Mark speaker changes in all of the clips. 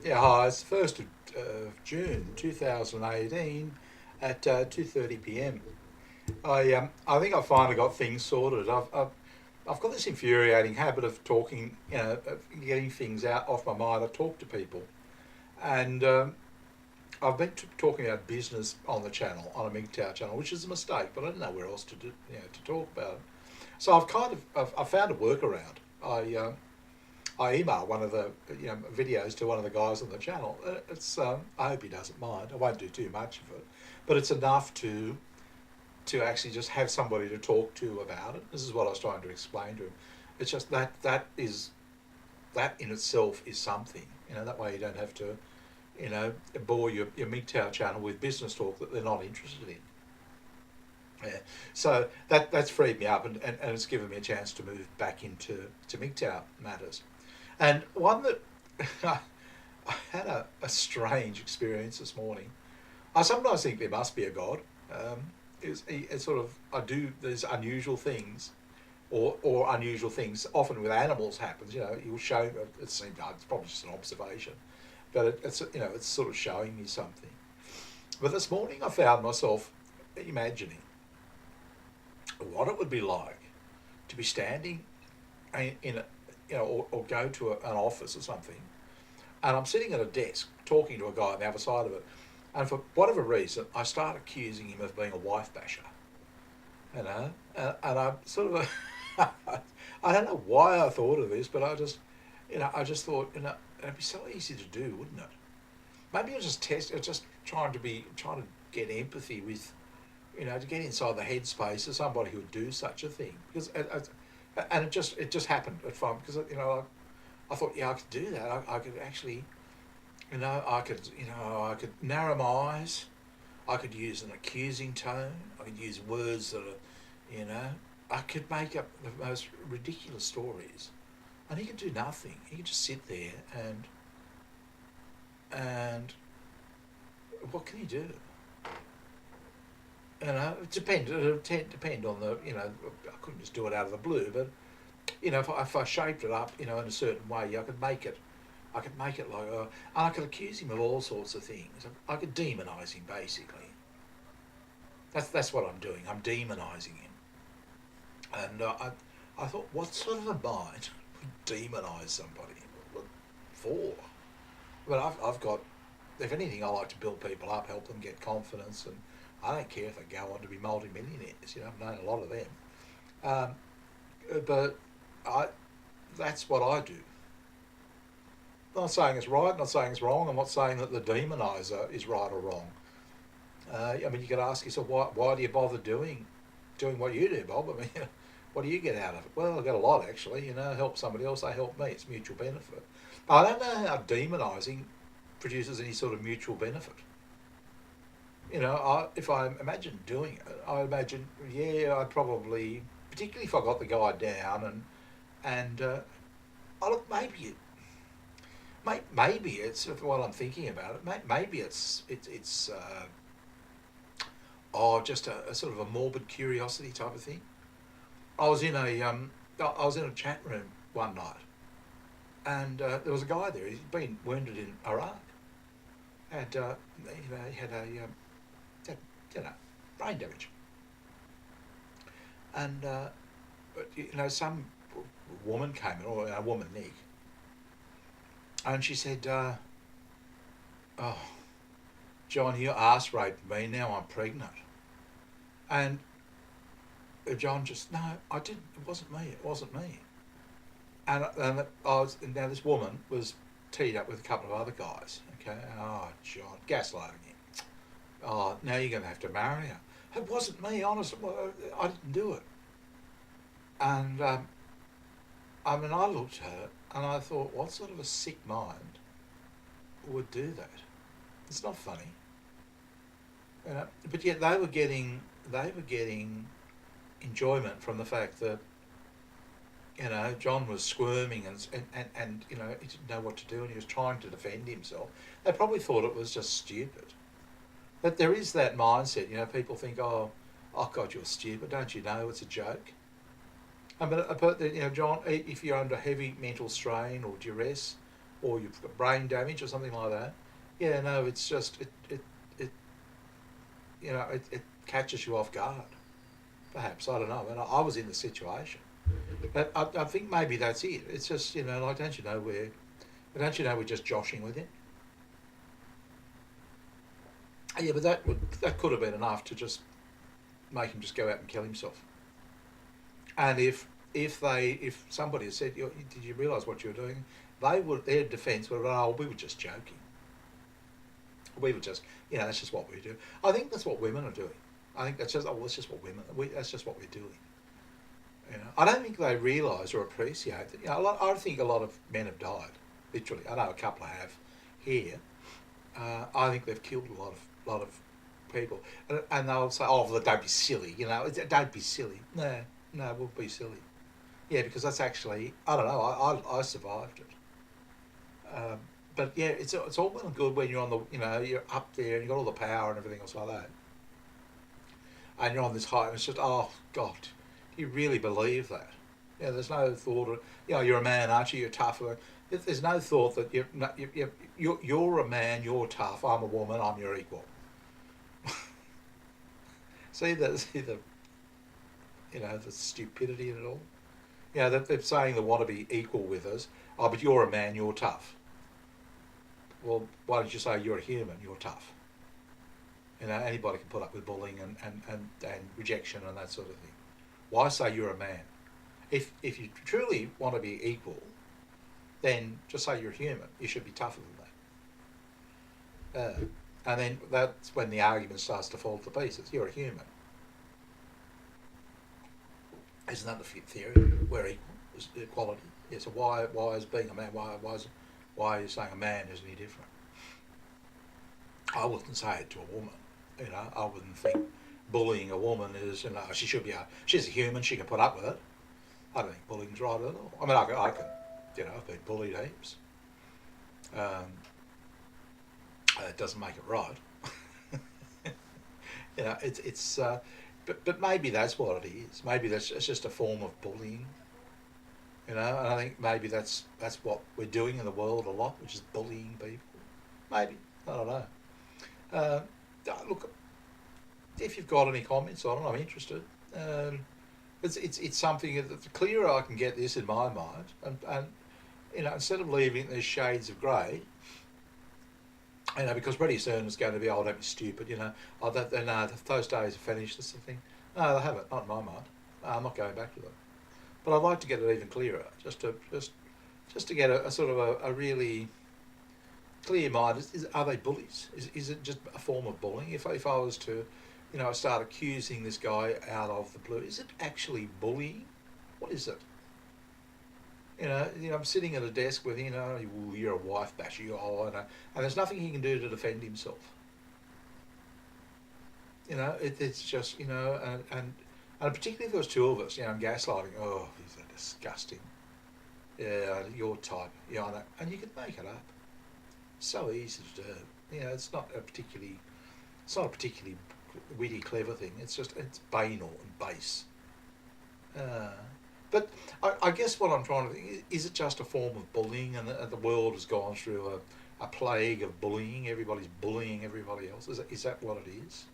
Speaker 1: Yeah, hi. It's the first of June, 2018, at 2:30 p.m. I think I finally got things sorted. I've got this infuriating habit of talking, of getting things out off my mind. I talk to people, and I've been talking about business on the channel, on a mgtow channel, which is a mistake. But I didn't know where else to do, to talk about it. So I've found a workaround. I email one of the videos to one of the guys on the channel. It's I hope he doesn't mind. I won't do too much of it, but it's enough to actually just have somebody to talk to about it. This is what I was trying to explain to him. It's just that in itself is something. That way you don't have to bore your MGTOW channel with business talk that they're not interested in. Yeah. So that's freed me up, and it's given me a chance to move back into MGTOW matters. And one that I had a strange experience this morning. I sometimes think there must be a God. It's sort of, I do these unusual things, or unusual things often with animals happens. You'll show, it's probably just an observation, but it's sort of showing me something. But this morning I found myself imagining what it would be like to be standing in a, or go to an office or something, and I'm sitting at a desk talking to a guy on the other side of it, and for whatever reason I start accusing him of being a wife basher, and I'm sort of I don't know why I thought of this, but I just thought, it'd be so easy to do, wouldn't it? Maybe just trying to get empathy with, to get inside the headspace of somebody who would do such a thing, because and it just happened at fun, because I thought, yeah, I could do that. I could actually, I could narrow my eyes. I could use an accusing tone. I could use words that are, I could make up the most ridiculous stories, and he could do nothing. He could just sit there and what can he do? It depend on the, I couldn't just do it out of the blue, but, if I shaped it up, in a certain way, I could make it like, and I could accuse him of all sorts of things. I could demonise him, basically. That's what I'm doing. I'm demonising him. And I thought, what sort of a mind would demonise somebody? What for? But I've got, if anything, I like to build people up, help them get confidence, and I don't care if they go on to be multi-millionaires. I've known a lot of them. But that's what I do. I'm not saying it's right, not saying it's wrong. I'm not saying that the demoniser is right or wrong. You could ask yourself, why do you bother doing what you do, Bob? What do you get out of it? Well, I get a lot, actually. Help somebody else, they help me. It's mutual benefit. I don't know how demonising produces any sort of mutual benefit. If I imagine doing it, I imagine, I'd probably, particularly if I got the guy down and look, maybe it's, while I'm thinking about it, maybe it's just a sort of a morbid curiosity type of thing. I was in a chat room one night, and there was a guy there. He'd been wounded in Iraq. He had brain damage, and some woman came in, or a woman, Nick, and she said, "Oh, John, you arse raped me. Now I'm pregnant." And John just, no, I didn't. It wasn't me. It wasn't me. And now this woman was teed up with a couple of other guys. Okay. Oh, John, gaslighting him. Oh, now you're going to have to marry her. It wasn't me, honestly. I didn't do it. And I looked at it and I thought, what sort of a sick mind would do that? It's not funny. But yet they were getting enjoyment from the fact that John was squirming and he didn't know what to do, and he was trying to defend himself. They probably thought it was just stupid. But there is that mindset, people think, oh God, you're stupid, don't you know it's a joke? But John, if you're under heavy mental strain or duress, or you've got brain damage or something like that. Yeah, no, it's just it it catches you off guard. Perhaps I don't know. And I was in the situation, but I think maybe that's it. It's just like don't you know we're just joshing with him? Yeah, but that could have been enough to just make him just go out and kill himself. And if somebody had said, "Did you realise what you were doing?" Their defence would have been, "Oh, we were just joking. We were just that's just what we do." I think that's what women are doing. I think that's just what that's just what we're doing. I don't think they realise or appreciate that. I think a lot of men have died. Literally, I know a couple have here. I think they've killed a lot of people, and they'll say, "Oh, well, don't be silly," don't be silly. No, no, we'll be silly. Yeah, because that's actually I don't know. I survived it. But yeah, it's all well and good when you're on the you're up there and you got all the power and everything else like that, and you're on this high, and it's just oh God, do you really believe that? There's no thought of you're a man, aren't you? You're tough. There's no thought that you're a man, you're tough. I'm a woman, I'm your equal. see the the stupidity in it all. They're saying they want to be equal with us. Oh, but you're a man, you're tough. Well, why don't you say you're a human, you're tough? Anybody can put up with bullying and rejection and that sort of thing. Why say you're a man? If you truly want to be equal, then just say you're human. You should be tougher than that. And then that's when the argument starts to fall to pieces. You're a human. Isn't that the theory? We're equal. It's equality. Yeah, so why is being a man, why are you saying a man is any different? I wouldn't say it to a woman. I wouldn't think bullying a woman is, she's a human, she can put up with it. I don't think bullying's right at all. I mean, I can I've been bullied heaps. It doesn't make it right. It's but maybe that's what it is. Maybe it's just a form of bullying. And I think maybe that's what we're doing in the world a lot, which is bullying people. Maybe, I don't know. Uh, Look, if you've got any comments on it, I'm interested. It's something that the clearer I can get this in my mind, and instead of leaving these shades of grey, because pretty soon it's going to be, oh, don't be stupid, those days are finished, this sort of thing. No, they haven't, not in my mind. I'm not going back to them. But I'd like to get it even clearer, just to get a sort of a really clear mind. Are they bullies? Is it just a form of bullying? If I was to, start accusing this guy out of the blue, is it actually bullying? What is it? I'm sitting at a desk with you're a wife basher, and there's nothing he can do to defend himself. It's just and particularly if there was two of us, and gaslighting. Oh, these are disgusting. Yeah, your type. I know, and you can make it up. So easy to do. It's not a particularly witty, clever thing. It's banal and base. But I guess what I'm trying to think is it just a form of bullying, and the world has gone through a plague of bullying. Everybody's bullying everybody else. Is that what it is?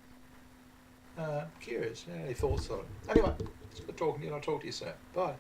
Speaker 1: Curious. Any thoughts on it? Anyway, it's good talking to you, and I'll talk to you soon. Bye.